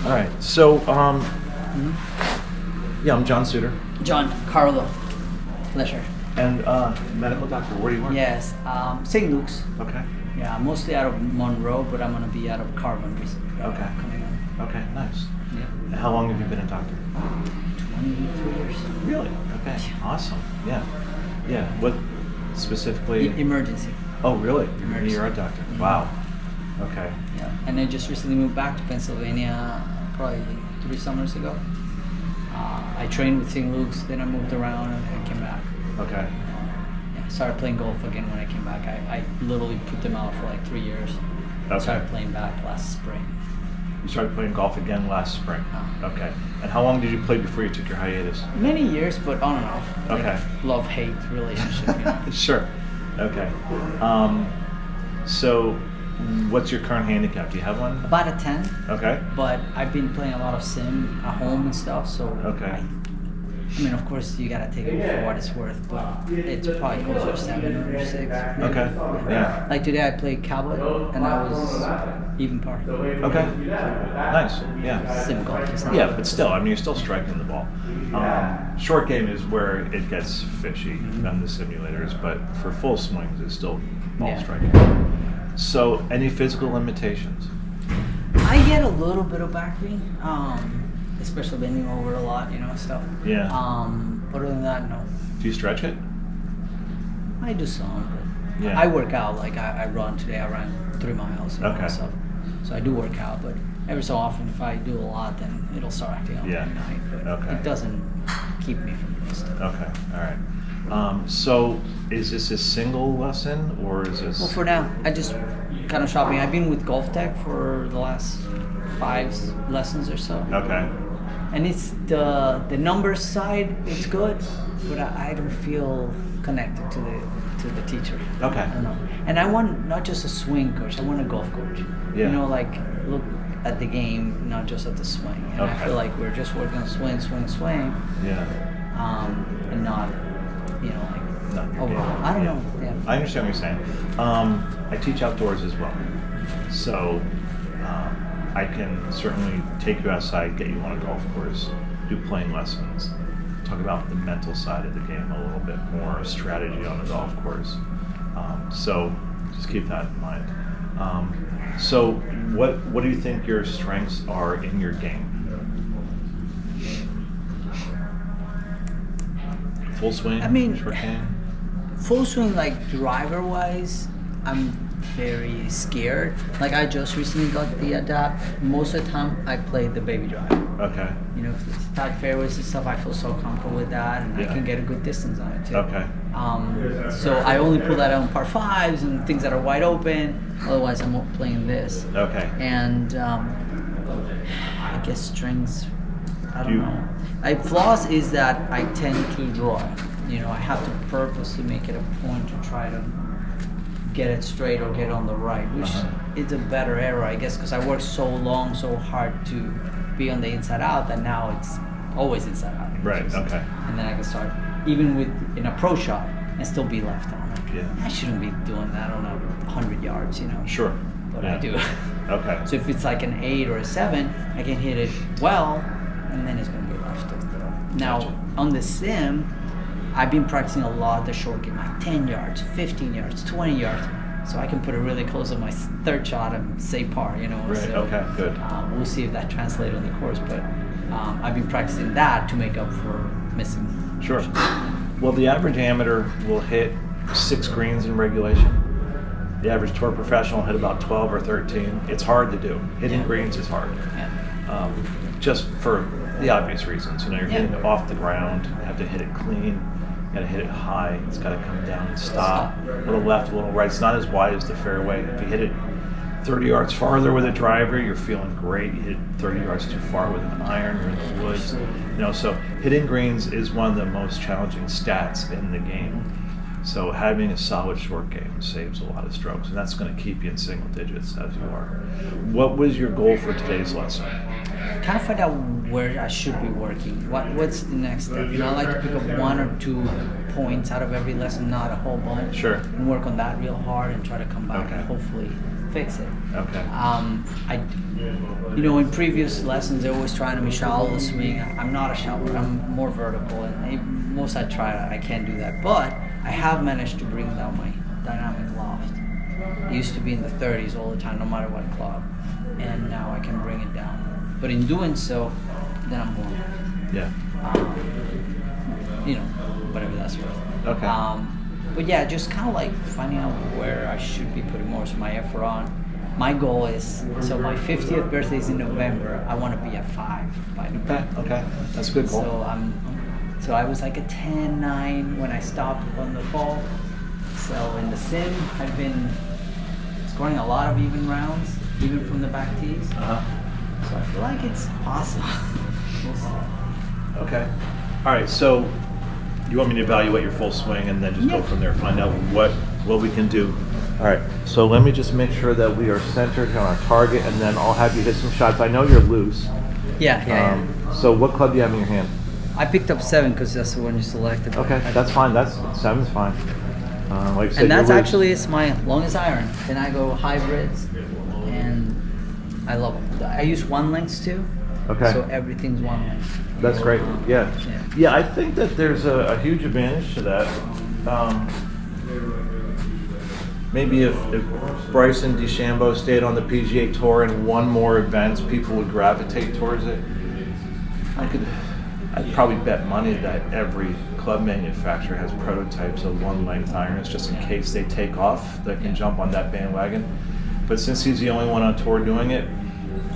All right. So, yeah, I'm John Suter. John Carlo. Pleasure. And medical doctor, where do you work? Yes, St. Luke's. Okay. Yeah, mostly out of Monroe, but I'm gonna be out of Carbon Okay. coming up. Okay, nice. Yeah. And how long have you been a doctor? 23 years. Really? Okay. Awesome. Yeah. Yeah. What specifically? Emergency. Oh, really? Emergency. You're a doctor. Mhm. Wow. Okay. Yeah, and I just recently moved back to Pennsylvania, probably 3 summers ago. I trained with St. Luke's, then I moved around and came back. Okay. Yeah, started playing golf again when I came back. I literally put them out for like 3 years. Okay. Started playing back last spring. You started playing golf again last spring. Uh-huh. Okay. And how long did you play before you took your hiatus? Many years, but on and off. Like Okay. love-hate relationship, you know. Sure. Okay. So, what's your current handicap? Do you have one? About a 10, Okay. but I've been playing a lot of sim at home and stuff, so Okay. I mean, of course, you gotta take it for what it's worth, but it's probably closer to 7 or 6. maybe. Okay. Yeah. Like today, I played Cowboy, and I was even par. Okay. Nice. Yeah. Sim golf. It's not- Yeah, but still, I mean, you're still striking the ball. Short game is where it gets fishy on the simulators, but for full swings, it's still ball Yeah. striking. So, any physical limitations? I get a little bit of back pain, especially bending over a lot, you know, stuff. Yeah. Other than that, no. Do you stretch it? I do some, but Yeah. I work out. Like I run today. I ran 3 miles. You know, Okay. So I do work out, but every so often, if I do a lot, then it'll start acting up Yeah. at night. But Okay. it doesn't keep me from doing stuff. Okay. All right. So, is this a single lesson, or is this? Well, for now, I just kind of shopping. I've been with Golf Tech for the last 5 lessons or so. Okay. And it's the numbers side. It's good, but I don't feel connected to the teacher. Okay. I don't know. And I want not just a swing coach. I want a golf coach. Yeah. You know, like look at the game, not just at the swing. And I Okay. feel like we're just working on swing, Yeah. and not, you know, like Not your overall. game. I don't Yeah. know. Yeah. I understand what you're saying. I teach outdoors as well, so I can certainly take you outside, get you on a golf course, do playing lessons, talk about the mental side of the game a little bit more, strategy on the golf course. So just keep that in mind. So what do you think your strengths are in your game? Full swing? I mean, short game? Full swing, like driver wise, I'm very scared. Like I just recently got the adapt. Most of the time I play the baby driver. Okay. You know, if it's tight fairways and stuff, I feel so comfortable with that, and I Yeah. can get a good distance on it too. Okay. So I only pull that out on par 5s and things that are wide open. Otherwise, I'm playing this. Okay. And I guess strings, I don't You- know. Flaws is that I tend to draw. You know, I have to purposely make it a point to try to get it straight or get on the right, which is a better error, I guess, because I worked so long, so hard to be on the inside out that now it's always inside out. Right. Okay. And then I can start, even with an approach shot, and still be left on. Yeah. I shouldn't be doing that on 100 yards, you know. Sure. But Yeah. I do. Okay. So if it's like an 8 or a 7, I can hit it well, and then it's going to be left of the. Now, Gotcha. on the sim, I've been practicing a lot the short game, like 10 yards, 15 yards, 20 yards, so I can put it really close on my third shot and say par, you know. Right. So, Okay. Good. we'll see if that translates on the course, but I've been practicing that to make up for missing. Sure. Well, the average amateur will hit 6 greens in regulation. The average tour professional will hit about 12 or 13. It's hard to do. Hitting Yeah. greens is hard. Yeah. Just for the obvious reasons. You know, you're Yeah. hitting it off the ground. You have to hit it clean. You got to hit it high. It's got to come down and stop. A little left, a little right. It's not as wide as the fairway. If you hit it 30 yards farther with a driver, you're feeling great. You hit 30 yards too far with an iron, you're in the woods. You know, so hitting greens is one of the most challenging stats in the game. So having a solid short game saves a lot of strokes, and that's going to keep you in single digits as you are. What was your goal for today's lesson? Kind of find out where I should be working. What's the next step? You know, I like to pick up 1 or 2 points out of every lesson, not a whole bunch. Sure. And work on that real hard and try to come back Okay. and hopefully fix it. Okay. In previous lessons, they're always trying to be shallow the swing. I'm not a shallow. I'm more vertical, and most I try, I can't do that. But I have managed to bring down my dynamic loft. It used to be in the 30s all the time, no matter what club, and now I can bring it down. But in doing so, then I'm more, Yeah. whatever that's worth. Okay. But yeah, just kind of like finding out where I should be putting most of my effort on. My goal is, so my 50th birthday is in November. I want to be at 5 by November. Okay. That's a good goal. So I was like a 10-9 when I stopped on the fall. So in the sim, I've been scoring a lot of even rounds, even from the back tees. So I feel like it's possible. We'll see. Okay. All right. So you want me to evaluate your full swing and then just go from there, find out what we can do. All right. So let me just make sure that we are centered on our target, and then I'll have you hit some shots. I know you're loose. Yeah. So what club do you have in your hand? I picked up 7 because that's the one you selected. Okay, that's fine. That's 7's fine. Like I said, and that's actually it's my longest iron. Then I go hybrids, and I love them. I use 1 lengths too. Okay. So everything's 1 length. That's great. Yeah. I think that there's a huge advantage to that. Maybe if Bryson DeChambeau stayed on the PGA Tour and won more events, people would gravitate towards it. I'd probably bet money that every club manufacturer has prototypes of 1-length irons just in case they take off, that can jump on that bandwagon. But since he's the only one on tour doing it,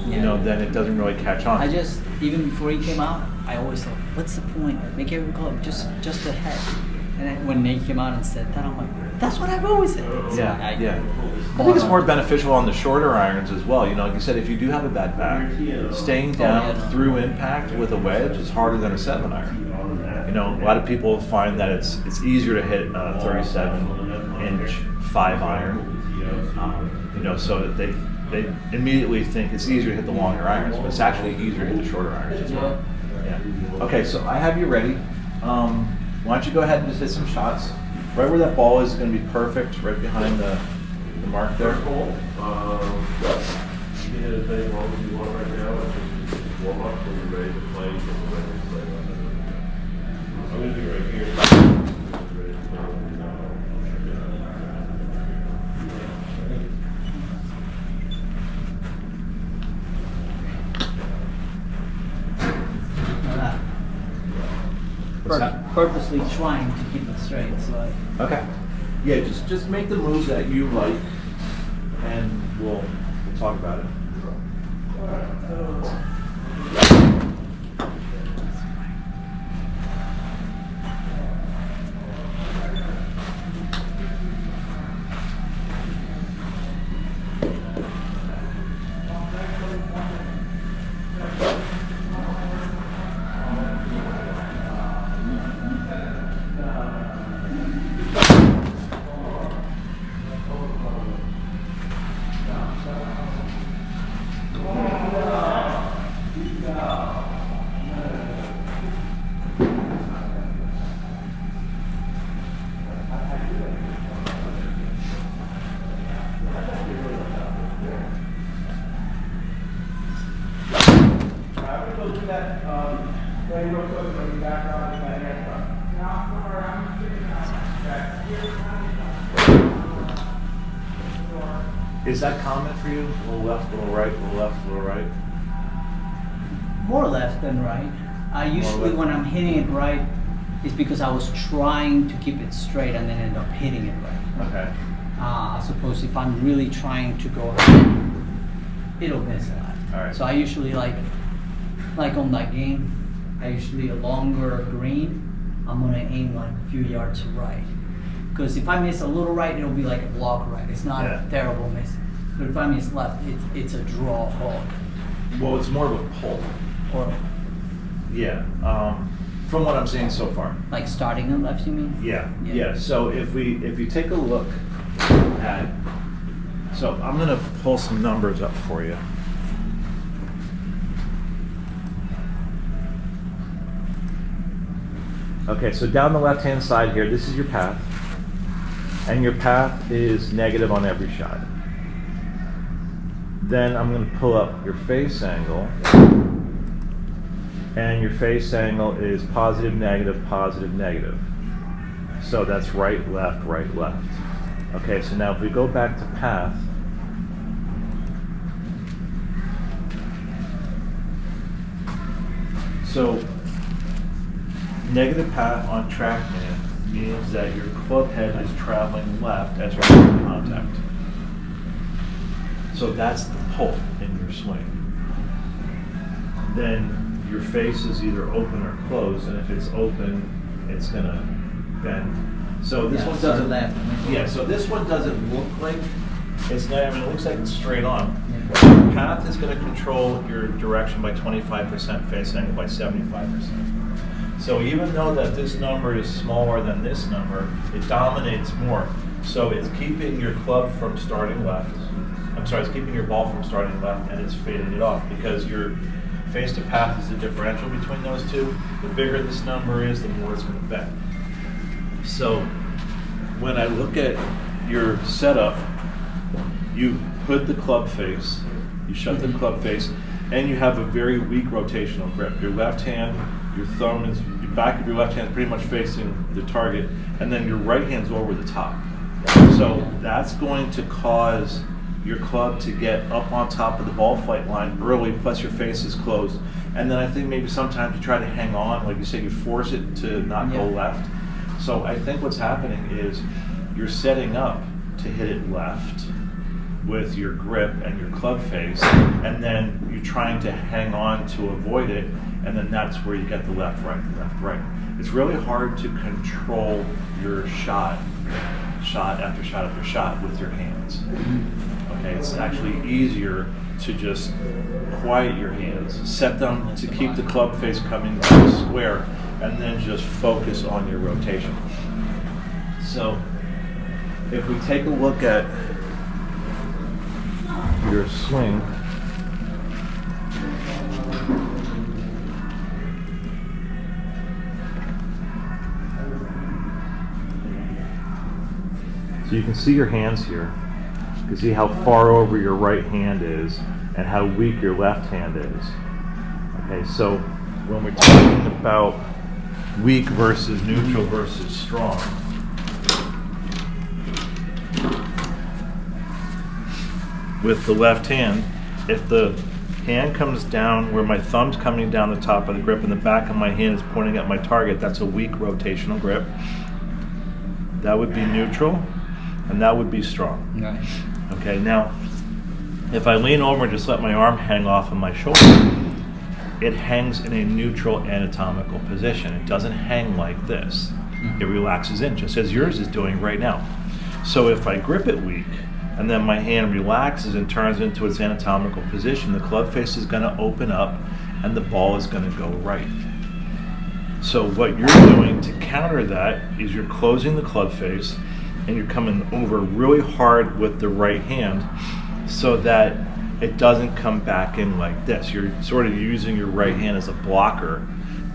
then it doesn't really catch on. Even before he came out, I always thought, what's the point? Make every club just a head. And then when Nate came out and said that, I'm like, that's what I've always said. So I think it's more beneficial on the shorter irons as well. Like you said, if you do have a bad back, staying down through impact with a wedge is harder than a 7-iron. A lot of people find that it's easier to hit a 37-inch 5-iron. So that they immediately think it's easier to hit the longer irons, but it's actually easier to hit the shorter irons as well. Yeah. Okay, so I have you ready. Why don't you go ahead and just hit some shots. Right where that ball is going to be perfect, right behind the mark there. You can hit it as long as you want right now. It's just warm up when you're ready to play. I'm going to be right here. Purposely trying to keep it straight. So Okay. Yeah, just make the moves that you like, and we'll talk about it. Is that common for you? A little left, a little right, a little left, a little right? More left than right. I usually, when I'm hitting it right, it's because I was trying to keep it straight and then end up hitting it right. Okay. I suppose if I'm really trying to go ahead, it'll miss a lot. All right. So I usually like on that game, I usually a longer green, I'm gonna aim like a few yards right. Because if I miss a little right, it'll be like a block right. It's not a terrible miss. But if I miss left, it's a draw hole. Well, it's more of a pull. Or Yeah. From what I'm seeing so far. like starting on left, you mean? Yeah. So if you take a look at, so I'm gonna pull some numbers up for you. Okay, so down the left-hand side here, this is your path, and your path is negative on every shot. Then I'm going to pull up your face angle. And your face angle is positive, negative, positive, negative. So that's right, left, right, left. Okay, so now if we go back to path, so negative path on TrackMan means that your club head is traveling left as you're making contact. So that's the pull in your swing. Then your face is either open or closed, and if it's open, it's gonna bend. So this one doesn't. Left. Yeah. So this one doesn't look like it's not. I mean, it looks like it's straight on. Yeah. Path is going to control your direction by 25%, face angle by 75%. So even though that this number is smaller than this number, it dominates more. So it's keeping your club from starting left. I'm sorry, it's keeping your ball from starting left, and it's fading it off because your face to path is the differential between those two. The bigger this number is, the more it's going to bend. So when I look at your setup, you put the club face, you shut the club face, and you have a very weak rotational grip. Your left hand, your thumb is, the back of your left hand is pretty much facing the target, and then your right hand's over the top. So that's going to cause your club to get up on top of the ball flight line early, plus your face is closed. And then I think maybe sometimes you try to hang on, like you say, you force it to not go left. So I think what's happening is you're setting up to hit it left with your grip and your club face, and then you're trying to hang on to avoid it, and then that's where you get the left, right. It's really hard to control your shot after shot after shot with your hands. Okay, it's actually easier to just quiet your hands, set them to keep the club face coming down square, and then just focus on your rotation. So if we take a look at your swing, so you can see your hands here. You can see how far over your right hand is and how weak your left hand is. Okay, so when we're talking about weak versus neutral versus strong, with the left hand, if the hand comes down where my thumb's coming down the top of the grip and the back of my hand is pointing at my target, that's a weak rotational grip. That would be neutral, and that would be strong. Right. Okay, now, if I lean over and just let my arm hang off of my shoulder, it hangs in a neutral anatomical position. It doesn't hang like this. It relaxes in, just as yours is doing right now. So if I grip it weak, and then my hand relaxes and turns into its anatomical position, the club face is going to open up, and the ball is going to go right. So what you're doing to counter that is you're closing the club face, and you're coming over really hard with the right hand so that it doesn't come back in like this. You're sort of using your right hand as a blocker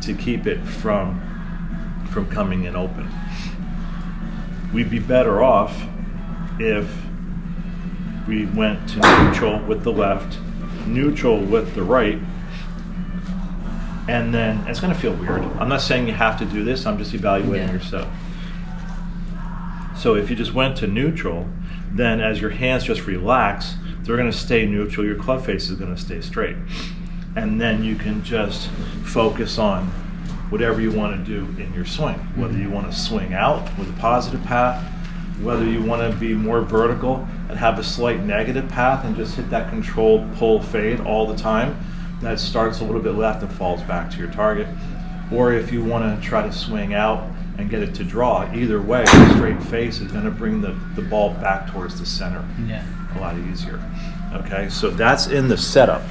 to keep it from coming in open. We'd be better off if we went to neutral with the left, neutral with the right, and then it's going to feel weird. I'm not saying you have to do this, I'm just evaluating yourself. So if you just went to neutral, then as your hands just relax, they're going to stay neutral, your club face is going to stay straight. And then you can just focus on whatever you want to do in your swing. Whether you want to swing out with a positive path, whether you want to be more vertical and have a slight negative path and just hit that controlled pull fade all the time that starts a little bit left and falls back to your target. Or if you want to try to swing out and get it to draw, either way, the straight face is going to bring the ball back towards the center a lot easier. Okay, so that's in the setup.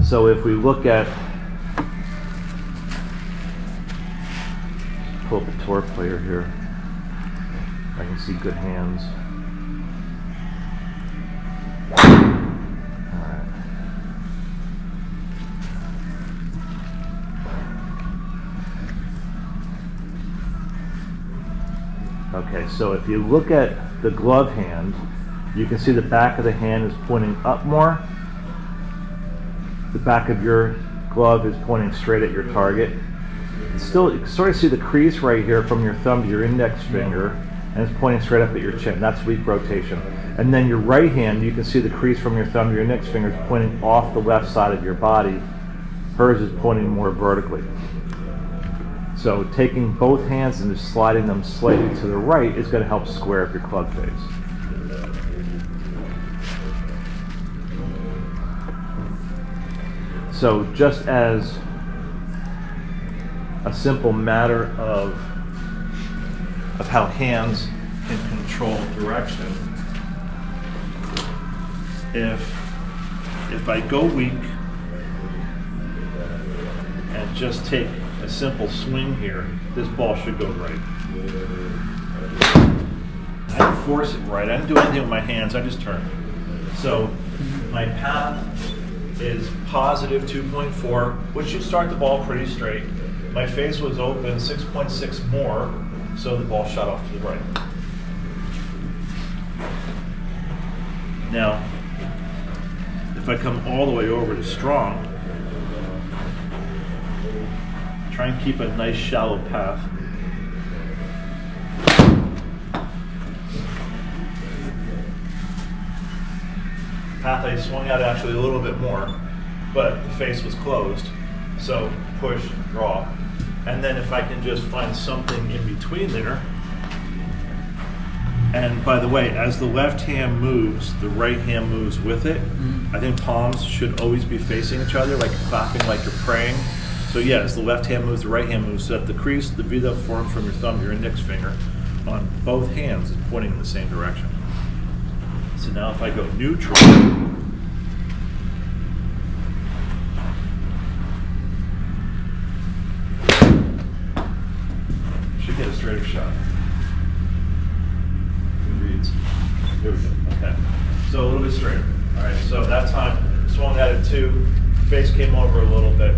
So if we look at, pull up a tour player here, I can see good hands. Okay, so if you look at the glove hand, You can see the back of the hand is pointing up more. The back of your glove is pointing straight at your target. Still, you can sort of see the crease right here from your thumb to your index finger, and it's pointing straight up at your chin. That's weak rotation. And then your right hand, you can see the crease from your thumb to your index finger is pointing off the left side of your body. Hers is pointing more vertically. So taking both hands and just sliding them slightly to the right is going to help square up your club face. So just as a simple matter of how hands can control direction, if I go weak and just take a simple swing here, this ball should go right. I didn't force it right. I didn't do anything with my hands. I just turned. So my path is positive 2.4, which should start the ball pretty straight. My face was open 6.6 more, so the ball shot off to the right. Now, if I come all the way over to strong, try and keep a nice shallow path. Path I swung out actually a little bit more, but the face was closed. So push, draw. And then if I can just find something in between there. And by the way, as the left hand moves, the right hand moves with it. I think palms should always be facing each other, like clapping like you're praying. So yeah, as the left hand moves, the right hand moves, so that the crease, the V that forms from your thumb to your index finger on both hands is pointing in the same direction. So now if I go neutral, should get a straighter shot. Good reads. Here we go. Okay. So a little bit straighter. All right. So that time swung at it 2, face came over a little bit,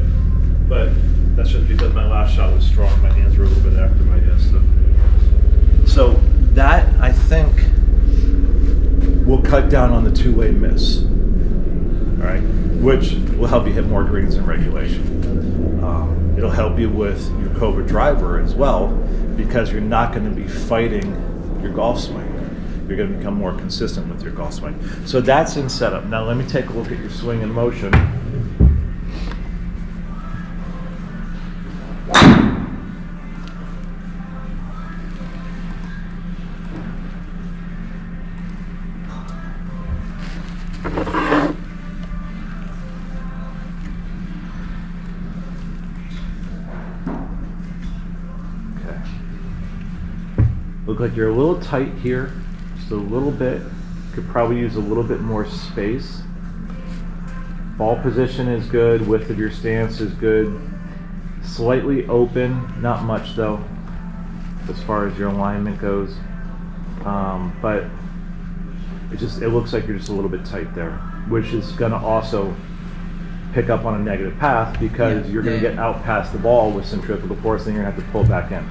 but that's just because my last shot was strong. My hands were a little bit active, I guess. So that, I think, will cut down on the two-way miss, all right, which will help you hit more greens in regulation. It'll help you with your Cobra driver as well, because you're not going to be fighting your golf swing. You're going to become more consistent with your golf swing. So that's in setup. Now let me take a look at your swing in motion. Look like you're a little tight here, just a little bit. Could probably use a little bit more space. Ball position is good, width of your stance is good. Slightly open, not much though, as far as your alignment goes. But it looks like you're just a little bit tight there, which is gonna also pick up on a negative path, because you're gonna get out past the ball with centrifugal force, and you're gonna have to pull back in.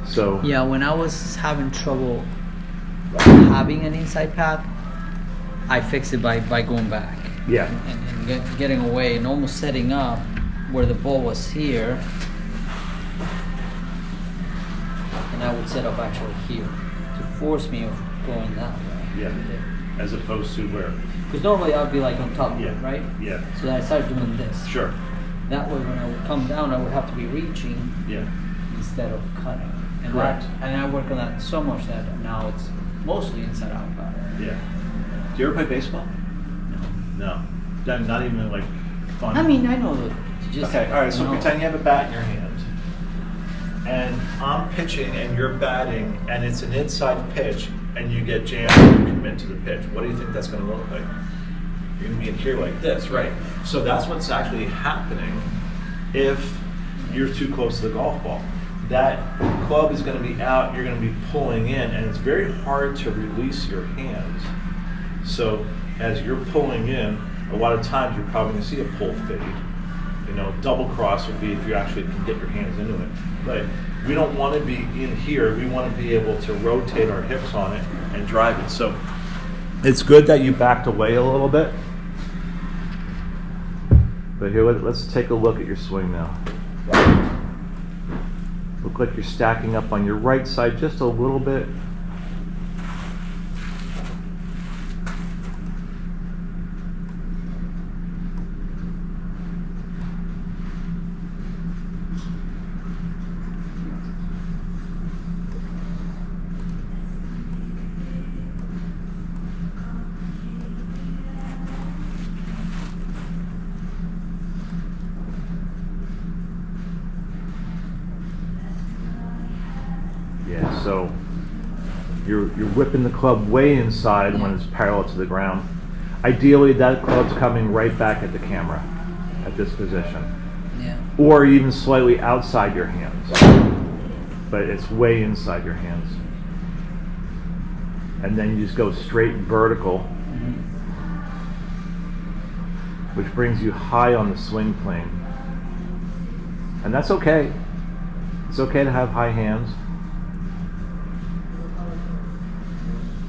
So yeah, when I was having trouble having an inside path, I fixed it by going back. Yeah. And getting away and almost setting up where the ball was here, and I would set up actually here to force me of going that way. Yeah. As opposed to where? Because normally I would be like on top of it, right? Yeah. So I started doing this. Sure. That way, when I would come down, I would have to be reaching instead of cutting. And correct. And I work on that so much that now it's mostly inside out pattern. Yeah. Do you ever play baseball? No. Not even like fun. I mean, I know the just. Okay. All right. So pretend you have a bat in your hand, and I'm pitching, and you're batting, and it's an inside pitch, and you get jammed and you commit to the pitch. What do you think that's going to look like? You're going to be in here like this, right? So that's what's actually happening if you're too close to the golf ball. That club is going to be out, you're going to be pulling in, and it's very hard to release your hands. So as you're pulling in, a lot of times you're probably going to see a pull fade. You know, double cross would be if you actually can get your hands into it. But we don't want to be in here, we want to be able to rotate our hips on it and drive it. So It's good that you backed away a little bit. But here, let's take a look at your swing now. Look like you're stacking up on your right side just a little bit. Yeah, so you're whipping the club way inside when it's parallel to the ground. Ideally, that club's coming right back at the camera at this position. Yeah. Or even slightly outside your hands. But it's way inside your hands. And then you just go straight vertical, which brings you high on the swing plane. And that's okay. It's okay to have high hands.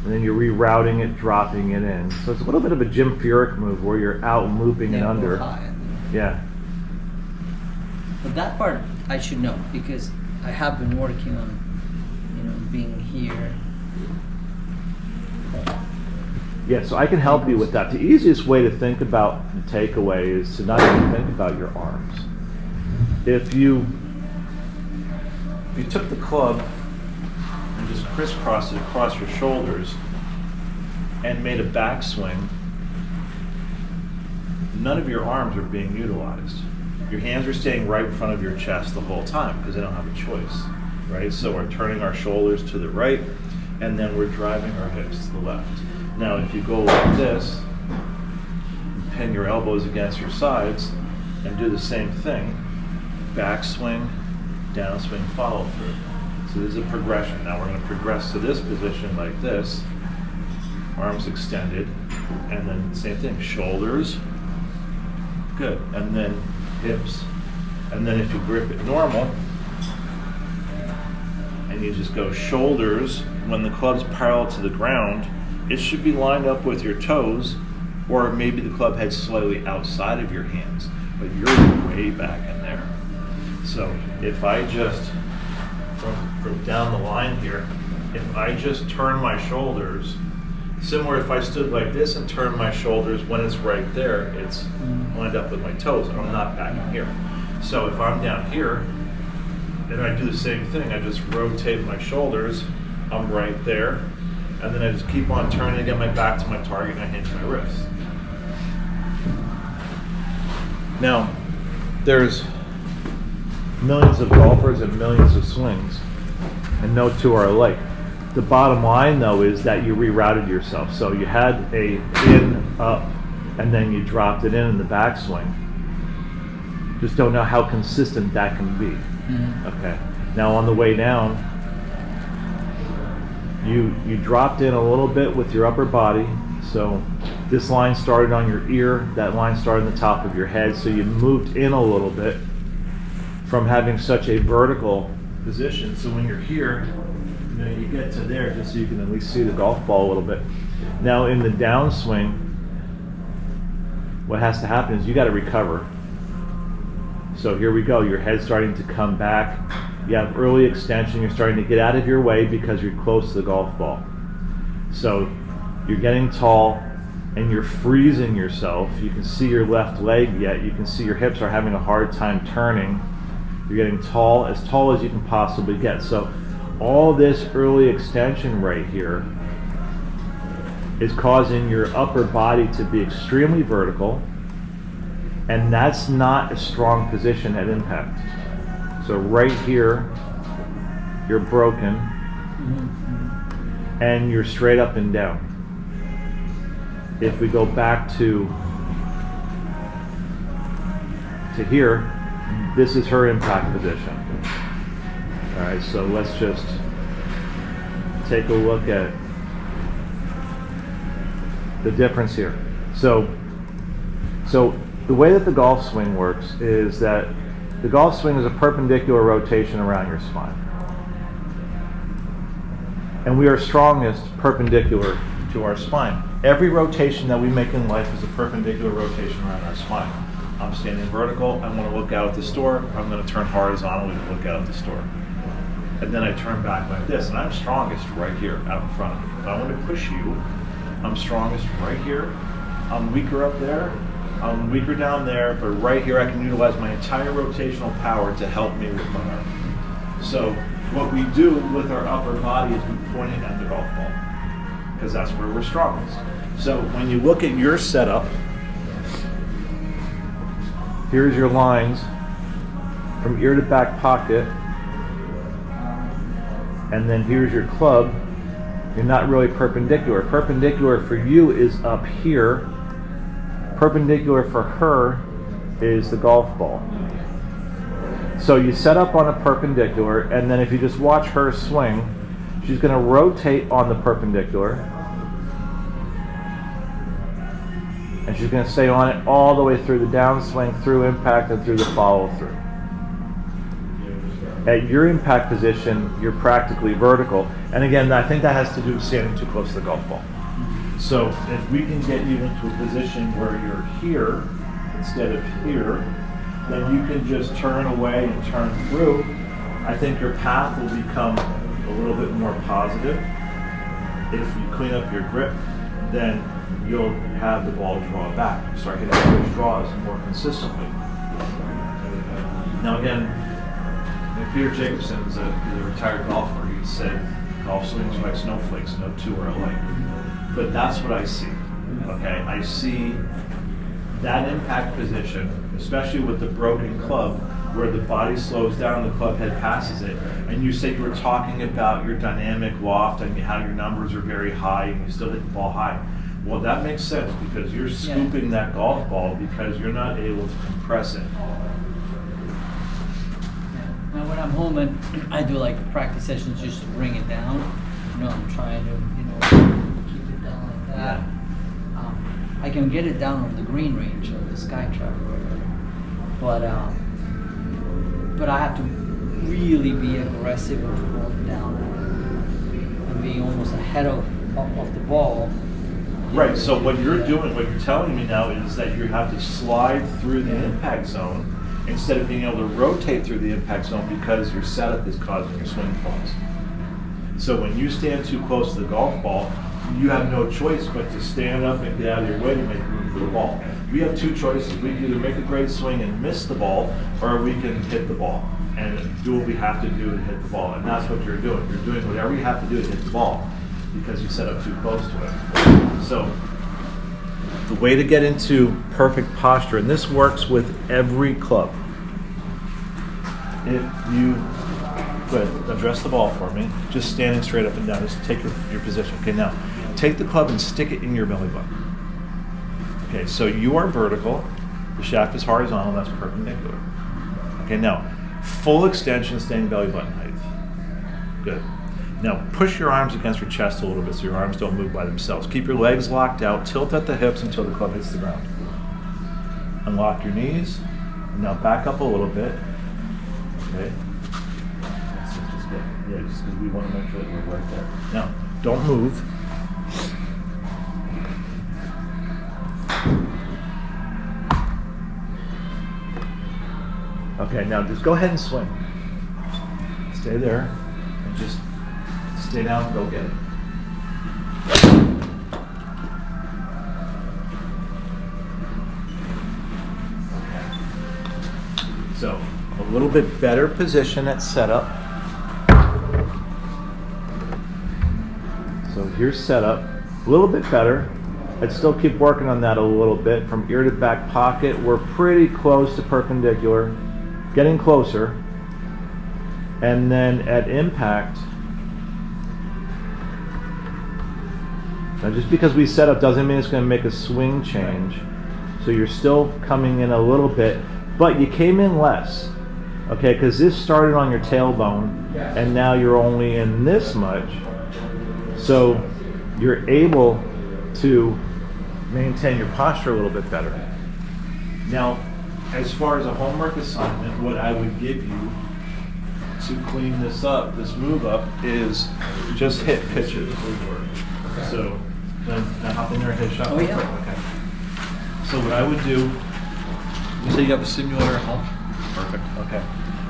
And then you're rerouting it, dropping it in. So it's a little bit of a Jim Furyk move where you're out and looping it under. Yeah. But that part I should know because I have been working on, being here. Yeah, so I can help you with that. The easiest way to think about the takeaway is to not even think about your arms. If you took the club and just crisscrossed it across your shoulders and made a backswing, none of your arms are being utilized. Your hands are staying right in front of your chest the whole time because they don't have a choice, right? So we're turning our shoulders to the right and then we're driving our hips to the left. Now if you go like this, pin your elbows against your sides and do the same thing, backswing, downswing, follow through. So this is a progression. Now we're going to progress to this position like this, arms extended, and then the same thing, shoulders, good, and then hips. And then if you grip it normal, and you just go shoulders, when the club's parallel to the ground, it should be lined up with your toes, or maybe the club head's slightly outside of your hands, but you're way back in there. So if I just, from down the line here, if I just turn my shoulders, similar if I stood like this and turned my shoulders, when it's right there, it's lined up with my toes, and I'm not back in here. So if I'm down here, and I do the same thing, I just rotate my shoulders, I'm right there, and then I just keep on turning to get my back to my target and I hinge my wrist. Now, there's millions of golfers and millions of swings, and no two are alike. The bottom line though is that you rerouted yourself. So you had a in, up, and then you dropped it in the backswing. Just don't know how consistent that can be. Okay. Now on the way down, you dropped in a little bit with your upper body. So this line started on your ear, that line started on the top of your head. So you moved in a little bit from having such a vertical position. So when you're here, you get to there just so you can at least see the golf ball a little bit. Now in the downswing, what has to happen is you got to recover. So here we go, your head's starting to come back. You have early extension, you're starting to get out of your way because you're close to the golf ball. So you're getting tall and you're freezing yourself. You can see your left leg yet, you can see your hips are having a hard time turning. You're getting tall as you can possibly get. So all this early extension right here is causing your upper body to be extremely vertical, and that's not a strong position at impact. So right here, you're broken, and you're straight up and down. If we go back to here, this is her impact position. All right, so let's just take a look at the difference here. So the way that the golf swing works is that the golf swing is a perpendicular rotation around your spine. And we are strongest perpendicular to our spine. Every rotation that we make in life is a perpendicular rotation around our spine. I'm standing vertical, I want to look out at the store, I'm going to turn horizontally to look out at the store. And then I turn back like this, and I'm strongest right here, out in front of me. If I want to push you, I'm strongest right here. I'm weaker up there, I'm weaker down there, but right here I can utilize my entire rotational power to help me with my arm. So what we do with our upper body is we point it at the golf ball, because that's where we're strongest. So when you look at your setup, here's your lines from ear to back pocket, and then here's your club. You're not really perpendicular. Perpendicular for you is up here. Perpendicular for her is the golf ball. So you set up on a perpendicular, and then if you just watch her swing, she's going to rotate on the perpendicular, and she's going to stay on it all the way through the downswing, through impact, and through the follow through. At your impact position, you're practically vertical. And again, I think that has to do with standing too close to the golf ball. So if we can get you into a position where you're here instead of here, then you can just turn away and turn through. I think your path will become a little bit more positive. If you clean up your grip, then you'll have the ball draw back. Start hitting those draws more consistently. Now again, Peter Jacobson is a retired golfer. He said, golf swings are like snowflakes, no two are alike. But that's what I see, okay? I see that impact position, especially with the broken club, where the body slows down, the club head passes it. And you said you were talking about your dynamic loft and how your numbers are very high and you still hit the ball high. Well, that makes sense because you're scooping that golf ball because you're not able to compress it. Now when I'm home and I do like practice sessions just to bring it down, I'm trying to, keep it down like that. I can get it down on the green range of the Skytrack, but I have to really be aggressive of going down and being almost ahead of the ball. Right, so what you're doing, what you're telling me now is that you have to slide through the impact zone instead of being able to rotate through the impact zone because your setup is causing your swing falls. So when you stand too close to the golf ball, you have no choice but to stand up and get out of your way to make room for the ball. We have two choices. We can either make a great swing and miss the ball, or we can hit the ball and do what we have to do to hit the ball. And that's what you're doing. You're doing whatever you have to do to hit the ball because you set up too close to it. So the way to get into perfect posture, and this works with every club. If you address the ball for me, just standing straight up and down, just take your position. Okay, now take the club and stick it in your belly button. Okay, so you are vertical, the shaft is horizontal, that's perpendicular. Okay, now full extension, staying belly button height. Good. Now push your arms against your chest a little bit so your arms don't move by themselves. Keep your legs locked out, tilt at the hips until the club hits the ground. Unlock your knees, and now back up a little bit. Okay. Yeah, just because we want to make sure that we're right there. Now, don't move. Okay, now just go ahead and swing. Stay there and just stay down and go get it. Okay. So, a little bit better position at setup. So here's setup, a little bit better. I'd still keep working on that a little bit. From ear to back pocket, we're pretty close to perpendicular, getting closer. And then at impact, now just because we set up doesn't mean it's going to make a swing change. So you're still coming in a little bit, but you came in less. Okay, because this started on your tailbone, and now you're only in this much. So you're able to maintain your posture a little bit better. Now, as far as a homework assignment, what I would give you to clean this up, this move up, is just hit pitches. So Can I hop in there and hit a shot? Oh, yeah. Okay. So what I would do, you say you have a simulator at home? Perfect, okay.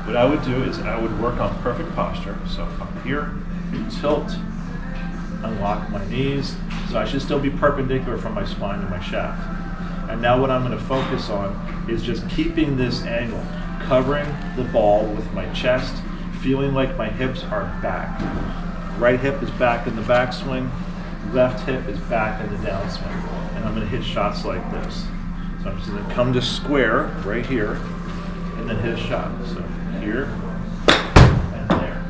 What I would do is I would work on perfect posture. So up here, tilt, unlock my knees. So I should still be perpendicular from my spine to my shaft. And now what I'm going to focus on is just keeping this angle, covering the ball with my chest, feeling like my hips are back. Right hip is back in the backswing, left hip is back in the downswing. And I'm going to hit shots like this. So I'm just going to come to square right here and then hit a shot. So here and there.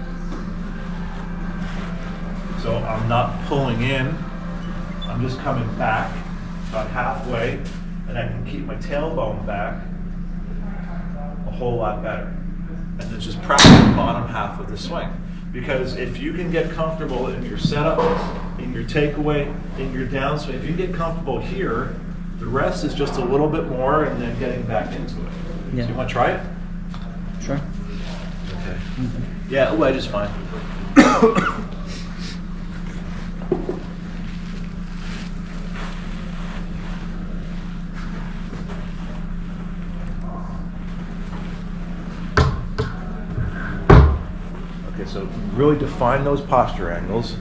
So I'm not pulling in, I'm just coming back about halfway, and I can keep my tailbone back a whole lot better. And then just practice the bottom half of the swing. Because if you can get comfortable in your setup, in your takeaway, in your downswing, if you get comfortable here, the rest is just a little bit more and then getting back into it. Yeah. So you want to try it? Sure. Okay. Yeah, wedge is fine. Okay, so really define those posture angles.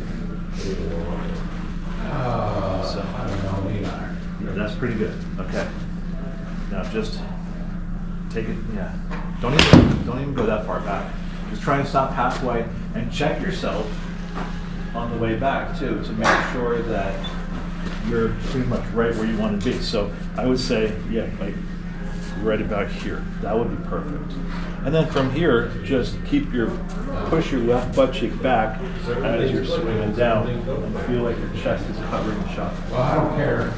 So, I don't know, maybe not. yeah, that's pretty good. Okay. Now just take it. Yeah. Don't even go that far back. Just try and stop halfway and check yourself on the way back too to make sure that you're pretty much right where you want to be. So I would say, yeah, like right about here. That would be perfect. And then from here, just push your left butt cheek back as you're swinging down and feel like your chest is covering the shot. Well, I don't care.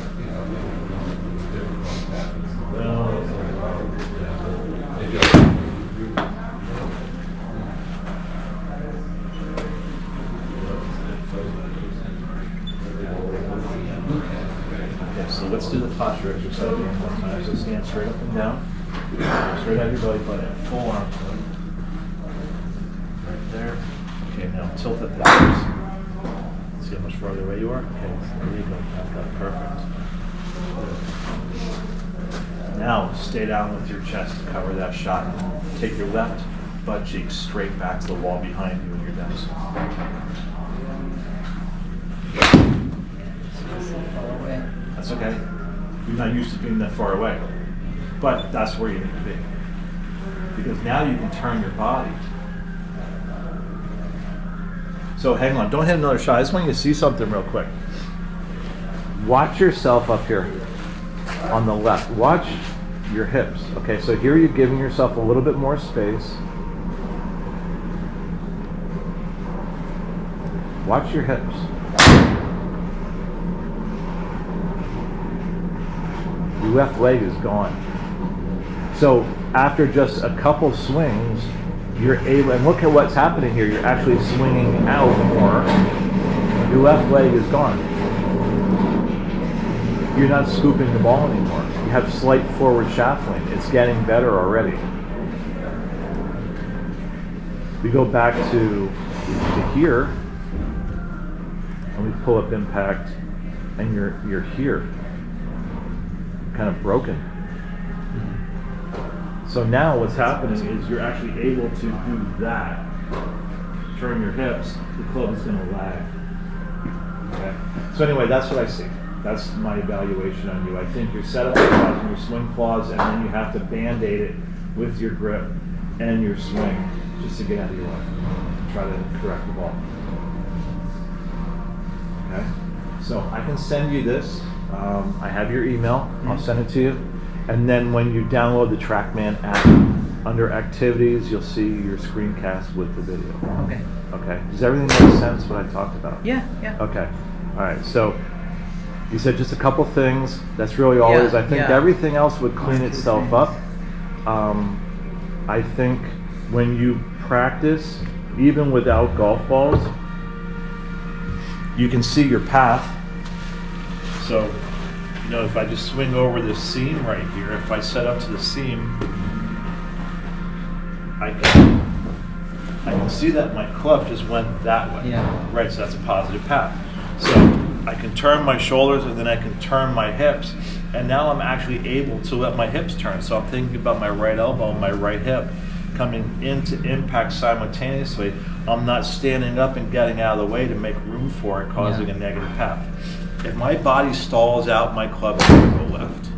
Okay, so let's do the posture exercise one time. So stand straight up and down. Straight out your belly button. Full arm swing. Right there. Okay, now tilt it backwards. See how much farther away you are? Okay, there you go. Back up. Perfect. Now stay down with your chest to cover that shot. Take your left butt cheek straight back to the wall behind you when you're down. Far away. That's okay. You're not used to being that far away. But that's where you need to be. Because now you can turn your body. So hang on, don't hit another shot. I just want you to see something real quick. Watch yourself up here on the left. Watch your hips. Okay, so here you're giving yourself a little bit more space. Watch your hips. Your left leg is gone. So after just a couple swings, you're able, and look at what's happening here, you're actually swinging out more. Your left leg is gone. You're not scooping the ball anymore. You have slight forward shaft lean. It's getting better already. We go back to here, and we pull up impact, and you're here, kind of broken. So now what's happening is you're actually able to do that. Turn your hips, the club is going to lag. Okay. So anyway, that's what I see. That's my evaluation on you. I think your setup flaws and your swing flaws, and then you have to band-aid it with your grip and your swing just to get out of your way. Try to correct the ball. Okay. So I can send you this. I have your email. I'll send it to you. And then when you download the TrackMan app, under activities, you'll see your screencast with the video. Okay. Okay. Does everything make sense what I talked about? Yeah, yeah. Okay. All right. So you said just a couple things. That's really all it is. I think everything else would clean itself up. I think when you practice, even without golf balls, you can see your path. So, you know, if I just swing over this seam right here, if I set up to the seam, I can see that my club just went that way. Yeah. Right, so that's a positive path. So I can turn my shoulders and then I can turn my hips. And now I'm actually able to let my hips turn. So I'm thinking about my right elbow and my right hip coming into impact simultaneously. I'm not standing up and getting out of the way to make room for it, causing a negative path. If my body stalls out, my club is going to go left.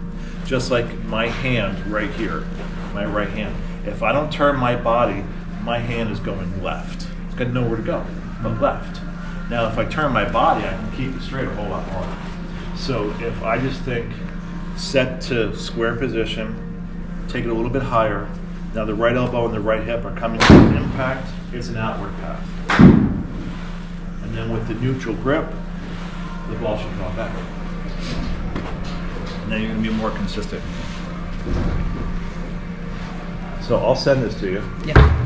Just like my hand right here, my right hand. If I don't turn my body, my hand is going left. It's got nowhere to go but left. Now, if I turn my body, I can keep it straight a whole lot more. So if I just think, set to square position, take it a little bit higher. Now the right elbow and the right hip are coming to impact. It's an outward path. And then with the neutral grip, the ball should come back. And then you're going to be more consistent. So I'll send this to you. Yeah.